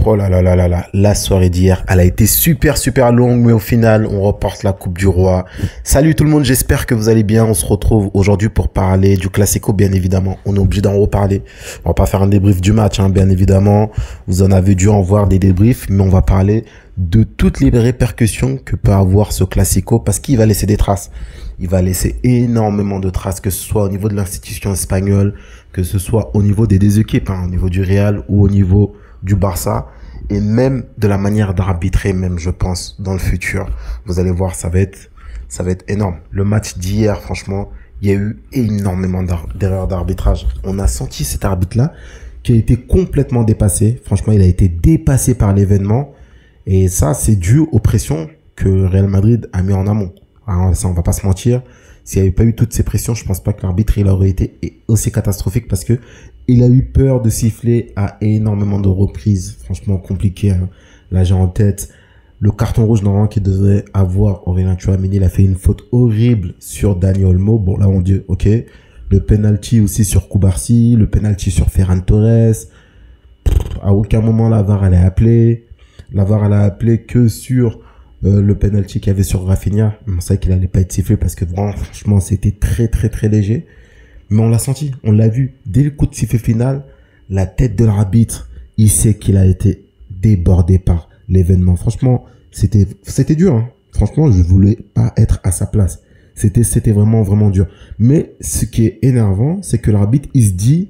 Oh là là là là là, la soirée d'hier, elle a été super longue, mais au final, on reporte la Coupe du Roi. Salut tout le monde, j'espère que vous allez bien. On se retrouve aujourd'hui pour parler du Classico, bien évidemment. On est obligé d'en reparler. On va pas faire un débrief du match, hein, bien évidemment. Vous en avez dû en voir des débriefs, mais on va parler de toutes les répercussions que peut avoir ce Classico, parce qu'il va laisser des traces. Il va laisser énormément de traces, que ce soit au niveau de l'institution espagnole, que ce soit au niveau des deux équipes, hein, au niveau du Real ou au niveau du Barça, et même de la manière d'arbitrer, même, je pense, dans le futur. Vous allez voir, ça va être énorme. Le match d'hier, franchement, il y a eu énormément d'erreurs d'arbitrage. On a senti cet arbitre-là qui a été complètement dépassé. Franchement, il a été dépassé par l'événement. Et ça, c'est dû aux pressions que Real Madrid a mis en amont. Alors, ça, on va pas se mentir. S'il n'y avait pas eu toutes ces pressions, je pense pas que l'arbitre, il aurait été aussi catastrophique, parce que il a eu peur de siffler à énormément de reprises. Franchement, compliqué, hein. Là, j'ai en tête le carton rouge normalement qu'il devait avoir. Aurélien Tchouaméni, il a fait une faute horrible sur Dani Olmo. Bon, là, on dit, ok. Le penalty aussi sur Cubarsí, le penalty sur Ferran Torres. À aucun moment, la VAR, elle est appelée. La VAR, elle a appelé que sur le penalty qu'il y avait sur Rafinha. On savait qu'il allait pas être sifflé parce que vraiment, franchement, c'était très léger. Mais on l'a senti, on l'a vu. Dès le coup de sifflet final, la tête de l'arbitre, il sait qu'il a été débordé par l'événement. Franchement, c'était dur, hein. Franchement, je voulais pas être à sa place. C'était vraiment dur. Mais ce qui est énervant, c'est que l'arbitre, il se dit,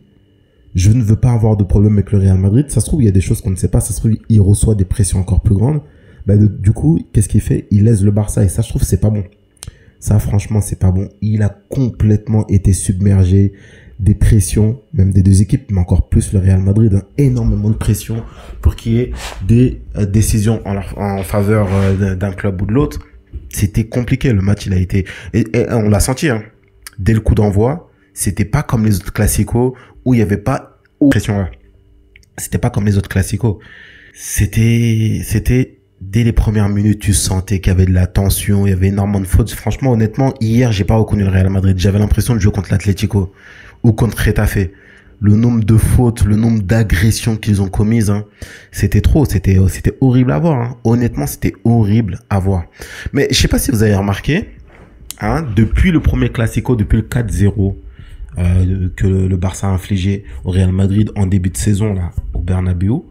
je ne veux pas avoir de problème avec le Real Madrid. Ça se trouve, il y a des choses qu'on ne sait pas. Ça se trouve, il reçoit des pressions encore plus grandes. Bah, du coup, qu'est-ce qu'il fait? Il laisse le Barça, et ça, je trouve, c'est pas bon. Ça, franchement, c'est pas bon. Il a complètement été submergé des pressions, même des deux équipes, mais encore plus le Real Madrid, hein. Énormément de pression pour qu'il y ait des décisions en faveur d'un club ou de l'autre. C'était compliqué. Le match, il a été... Et on l'a senti, hein. Dès le coup d'envoi, c'était pas comme les autres classicos où il y avait pas de pression là. C'était pas comme les autres classicos. C'était dès les premières minutes, tu sentais qu'il y avait de la tension, il y avait énormément de fautes. Franchement, honnêtement, hier, j'ai pas reconnu le Real Madrid. J'avais l'impression de jouer contre l'Atlético ou contre Getafe. Le nombre de fautes, le nombre d'agressions qu'ils ont commises, hein, c'était trop. C'était horrible à voir, hein. Honnêtement, c'était horrible à voir. Mais je sais pas si vous avez remarqué, hein, depuis le premier Classico, depuis le 4-0 que le Barça a infligé au Real Madrid en début de saison là au Bernabéu.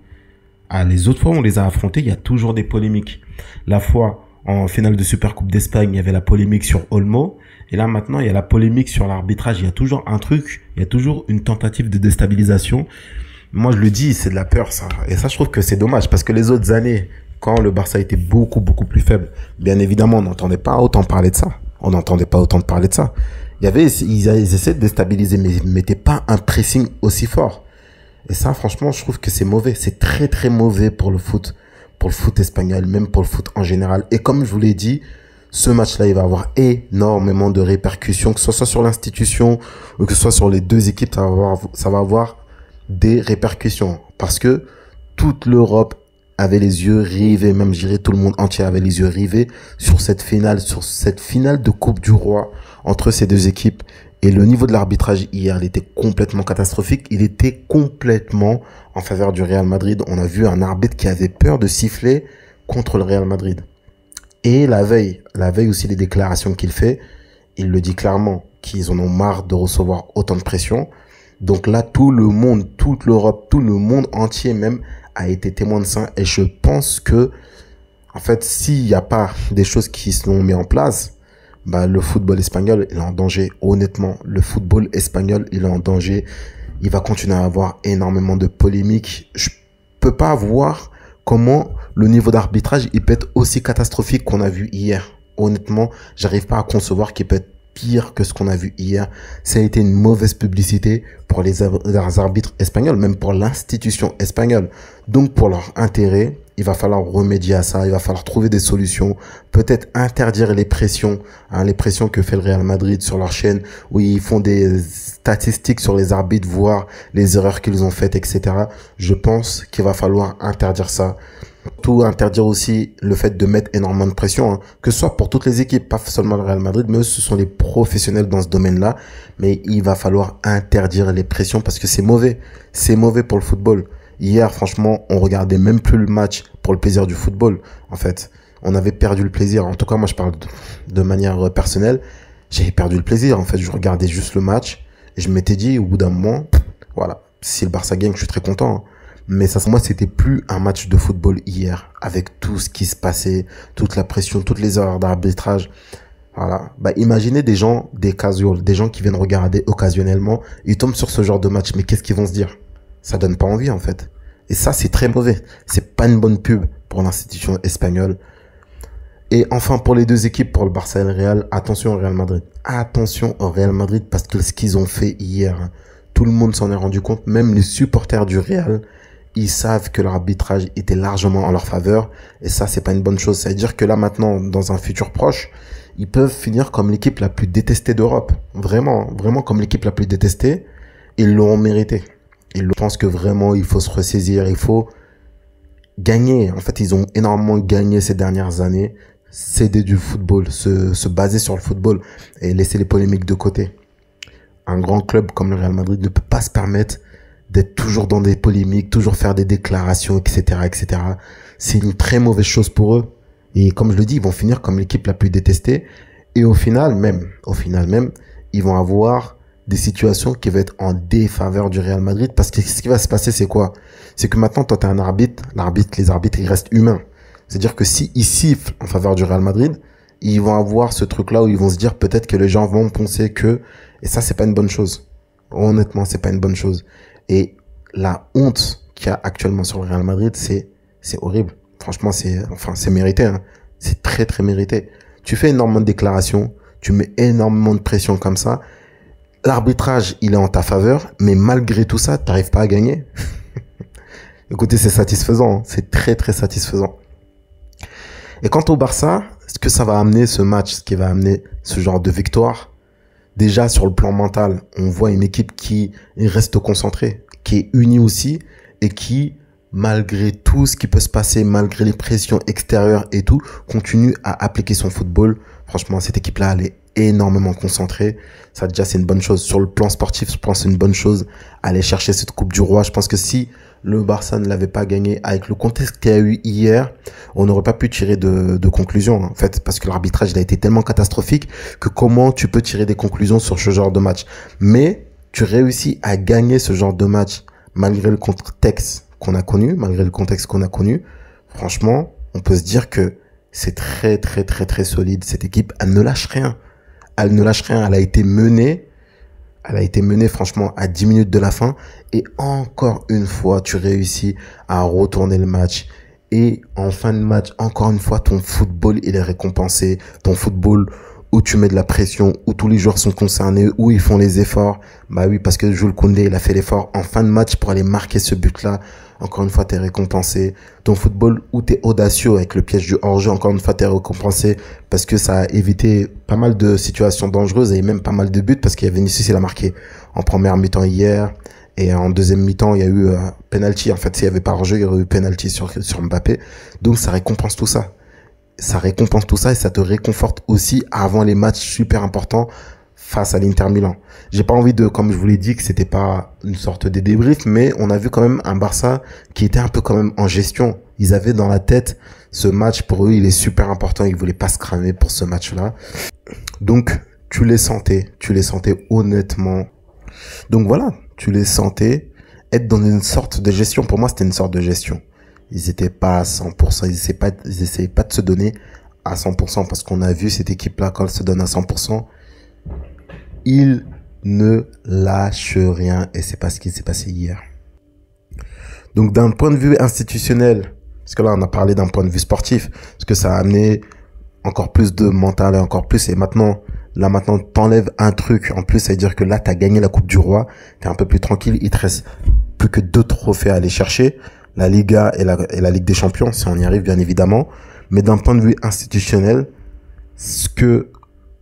Les autres fois où on les a affrontés, il y a toujours des polémiques. La fois en finale de Supercoupe d'Espagne, il y avait la polémique sur Olmo. Et là, maintenant, il y a la polémique sur l'arbitrage. Il y a toujours un truc, il y a toujours une tentative de déstabilisation. Moi, je le dis, c'est de la peur, ça. Et ça, je trouve que c'est dommage, parce que les autres années, quand le Barça était beaucoup plus faible, bien évidemment, on n'entendait pas autant parler de ça. On n'entendait pas autant parler de ça. Ils essaient de déstabiliser, mais ils mettaient pas un pressing aussi fort. Et ça, franchement, je trouve que c'est mauvais. C'est très mauvais pour le foot espagnol, même pour le foot en général. Et comme je vous l'ai dit, ce match-là, il va avoir énormément de répercussions, que ce soit sur l'institution ou que ce soit sur les deux équipes, ça va avoir des répercussions. Parce que toute l'Europe avait les yeux rivés, même, je dirais, tout le monde entier avait les yeux rivés sur cette finale de Coupe du Roi entre ces deux équipes. Et le niveau de l'arbitrage hier, il était complètement catastrophique. Il était complètement en faveur du Real Madrid. On a vu un arbitre qui avait peur de siffler contre le Real Madrid. Et la veille aussi, les déclarations qu'il fait, il le dit clairement qu'ils en ont marre de recevoir autant de pression. Donc là, tout le monde, toute l'Europe, tout le monde entier même a été témoin de ça. Et je pense que, en fait, s'il n'y a pas des choses qui sont mises en place, bah, le football espagnol, il est en danger. Honnêtement, le football espagnol, il est en danger. Il va continuer à avoir énormément de polémiques. Je peux pas voir comment le niveau d'arbitrage, il peut être aussi catastrophique qu'on a vu hier. Honnêtement, j'arrive pas à concevoir qu'il peut être pire que ce qu'on a vu hier. Ça a été une mauvaise publicité pour les arbitres espagnols, même pour l'institution espagnole. Donc, pour leur intérêt, il va falloir remédier à ça, il va falloir trouver des solutions, peut-être interdire les pressions, hein, les pressions que fait le Real Madrid sur leur chaîne, où ils font des statistiques sur les arbitres, voir les erreurs qu'ils ont faites, etc. Je pense qu'il va falloir interdire ça. Tout interdire aussi le fait de mettre énormément de pression, hein, que ce soit pour toutes les équipes, pas seulement le Real Madrid, mais eux, ce sont les professionnels dans ce domaine-là. Mais il va falloir interdire les pressions parce que c'est mauvais pour le football. Hier, franchement, on regardait même plus le match pour le plaisir du football, en fait. On avait perdu le plaisir. En tout cas, moi, je parle de manière personnelle. J'avais perdu le plaisir, en fait. Je regardais juste le match et je m'étais dit, au bout d'un moment, voilà, si le Barça gagne, je suis très content, hein. Mais ça, moi, c'était plus un match de football hier, avec tout ce qui se passait, toute la pression, toutes les erreurs d'arbitrage. Voilà. Bah, imaginez des gens, des casuals, des gens qui viennent regarder occasionnellement, ils tombent sur ce genre de match, mais qu'est-ce qu'ils vont se dire? Ça donne pas envie, en fait. Et ça, c'est très mauvais. C'est pas une bonne pub pour l'institution espagnole. Et enfin, pour les deux équipes, pour le Barça et le Real, attention au Real Madrid. Attention au Real Madrid, parce que ce qu'ils ont fait hier, hein, tout le monde s'en est rendu compte, même les supporters du Real, ils savent que l'arbitrage était largement en leur faveur. Et ça, c'est pas une bonne chose. Ça veut dire que là, maintenant, dans un futur proche, ils peuvent finir comme l'équipe la plus détestée d'Europe. Vraiment, vraiment comme l'équipe la plus détestée. Ils l'auront mérité. Je pense que vraiment, il faut se ressaisir. Il faut gagner. En fait, ils ont énormément gagné ces dernières années. Céder du football, se baser sur le football et laisser les polémiques de côté. Un grand club comme le Real Madrid ne peut pas se permettre d'être toujours dans des polémiques, toujours faire des déclarations, etc., etc. C'est une très mauvaise chose pour eux. Et comme je le dis, ils vont finir comme l'équipe la plus détestée. Et au final même, ils vont avoir des situations qui vont être en défaveur du Real Madrid. Parce que ce qui va se passer, c'est quoi? C'est que maintenant, toi, t'es un arbitre. Les arbitres, ils restent humains. C'est-à-dire que si ils sifflent en faveur du Real Madrid, ils vont avoir ce truc-là où ils vont se dire peut-être que les gens vont penser que... Et ça, c'est pas une bonne chose. Honnêtement, c'est pas une bonne chose. Et la honte qu'il y a actuellement sur le Real Madrid, c'est horrible. Franchement, c'est mérité, hein. C'est très, très mérité. Tu fais énormément de déclarations, tu mets énormément de pression comme ça. L'arbitrage, il est en ta faveur, mais malgré tout ça, t'arrives pas à gagner. Écoutez, c'est satisfaisant, hein. C'est très, très satisfaisant. Et quant au Barça, ce que ça va amener ce match, ce qui va amener ce genre de victoire, déjà sur le plan mental, on voit une équipe qui reste concentrée, qui est unie aussi et qui, malgré tout ce qui peut se passer, malgré les pressions extérieures et tout, continue à appliquer son football. Franchement, cette équipe-là, elle est énormément concentrée. Ça, déjà, c'est une bonne chose. Sur le plan sportif, je pense que c'est une bonne chose. Aller chercher cette Coupe du Roi. Je pense que si le Barça ne l'avait pas gagné avec le contexte qu'il y a eu hier, on n'aurait pas pu tirer de conclusions, en fait, parce que l'arbitrage, il a été tellement catastrophique que comment tu peux tirer des conclusions sur ce genre de match? Mais tu réussis à gagner ce genre de match malgré le contexte qu'on a connu, franchement, on peut se dire que c'est très, très, très, très solide. Cette équipe, elle ne lâche rien. Elle ne lâche rien. Elle a été menée, franchement, à 10 minutes de la fin. Et encore une fois, tu réussis à retourner le match. Et en fin de match, encore une fois, ton football, il est récompensé. Ton football où tu mets de la pression, où tous les joueurs sont concernés, où ils font les efforts. Bah oui, parce que Jules Koundé, il a fait l'effort en fin de match pour aller marquer ce but-là. Encore une fois, t'es récompensé. Ton football où t'es audacieux avec le piège du hors-jeu, encore une fois, t'es récompensé parce que ça a évité pas mal de situations dangereuses et même pas mal de buts parce qu'il y avait Vinicius, il a marqué en première mi-temps hier. Et en deuxième mi-temps, il y a eu penalty. En fait, s'il y avait pas hors-jeu, il y aurait eu penalty sur Mbappé. Donc, ça récompense tout ça. Ça récompense tout ça et ça te réconforte aussi avant les matchs super importants face à l'Inter Milan. J'ai pas envie de, comme je vous l'ai dit, que c'était pas une sorte de débrief, mais on a vu quand même un Barça qui était un peu quand même en gestion. Ils avaient dans la tête ce match, pour eux, il est super important, ils voulaient pas se cramer pour ce match-là. Donc, tu les sentais honnêtement. Donc voilà, tu les sentais être dans une sorte de gestion. Pour moi, c'était une sorte de gestion. Ils étaient pas à 100%, ils essayaient pas de se donner à 100% parce qu'on a vu cette équipe-là, quand elle se donne à 100%, ils ne lâchent rien et c'est pas ce qui s'est passé hier. Donc d'un point de vue institutionnel, parce que là on a parlé d'un point de vue sportif, parce que ça a amené encore plus de mental et encore plus, et maintenant t'enlèves un truc, en plus ça veut dire que là t'as gagné la Coupe du Roi, t'es un peu plus tranquille, il te reste plus que 2 trophées à aller chercher, la Liga et la Ligue des Champions, si on y arrive bien évidemment, mais d'un point de vue institutionnel, ce que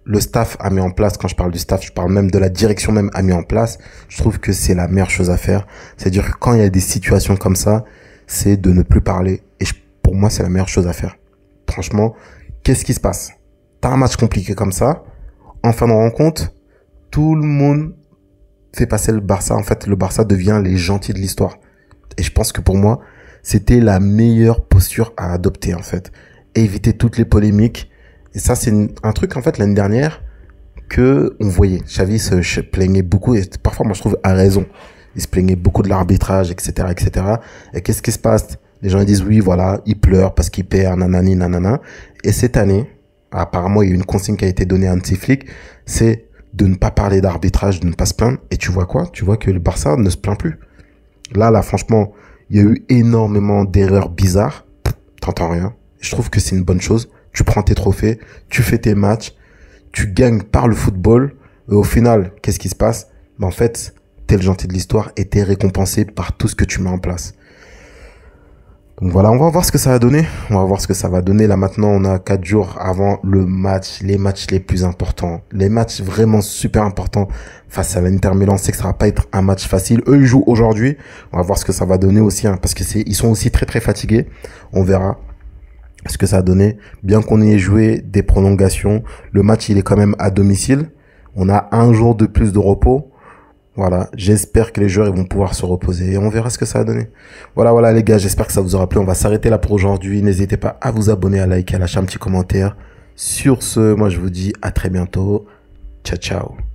le staff a mis en place, quand je parle du staff, je parle même de la direction même a mis en place, je trouve que c'est la meilleure chose à faire. C'est-à-dire que quand il y a des situations comme ça, c'est de ne plus parler. Et pour moi, c'est la meilleure chose à faire. Franchement, qu'est-ce qui se passe? T'as un match compliqué comme ça, en fin de rencontre, tout le monde fait passer le Barça. En fait, le Barça devient les gentils de l'histoire. Et je pense que pour moi, c'était la meilleure posture à adopter, en fait. Éviter toutes les polémiques. Et ça, c'est un truc, en fait, l'année dernière, que on voyait. Xavi se plaignait beaucoup, et parfois, moi, je trouve, à raison. Il se plaignait beaucoup de l'arbitrage, etc., etc. Et qu'est-ce qui se passe? Les gens ils disent, oui, voilà, il pleure parce qu'il perd, nanani, nanana. Et cette année, apparemment, il y a eu une consigne qui a été donnée à Hansi Flick, c'est de ne pas parler d'arbitrage, de ne pas se plaindre. Et tu vois quoi? Tu vois que le Barça ne se plaint plus. Là, franchement, il y a eu énormément d'erreurs bizarres. T'entends rien. Je trouve que c'est une bonne chose. Tu prends tes trophées, tu fais tes matchs, tu gagnes par le football. Et au final, qu'est-ce qui se passe? En fait, t'es le gentil de l'histoire et t'es récompensé par tout ce que tu mets en place. Donc voilà, on va voir ce que ça va donner. On va voir ce que ça va donner. Là maintenant, on a 4 jours avant le match, les matchs les plus importants, les matchs vraiment super importants face à l'Inter Milan. On sait que ça va pas être un match facile. Eux, ils jouent aujourd'hui. On va voir ce que ça va donner aussi, hein, parce que ils sont aussi très très fatigués. On verra ce que ça a donné. Bien qu'on ait joué des prolongations, le match il est quand même à domicile. On a un jour de plus de repos. Voilà, j'espère que les joueurs ils vont pouvoir se reposer et on verra ce que ça va donner. Voilà les gars, j'espère que ça vous aura plu. On va s'arrêter là pour aujourd'hui. N'hésitez pas à vous abonner, à liker, à lâcher un petit commentaire. Sur ce, moi je vous dis à très bientôt. Ciao ciao.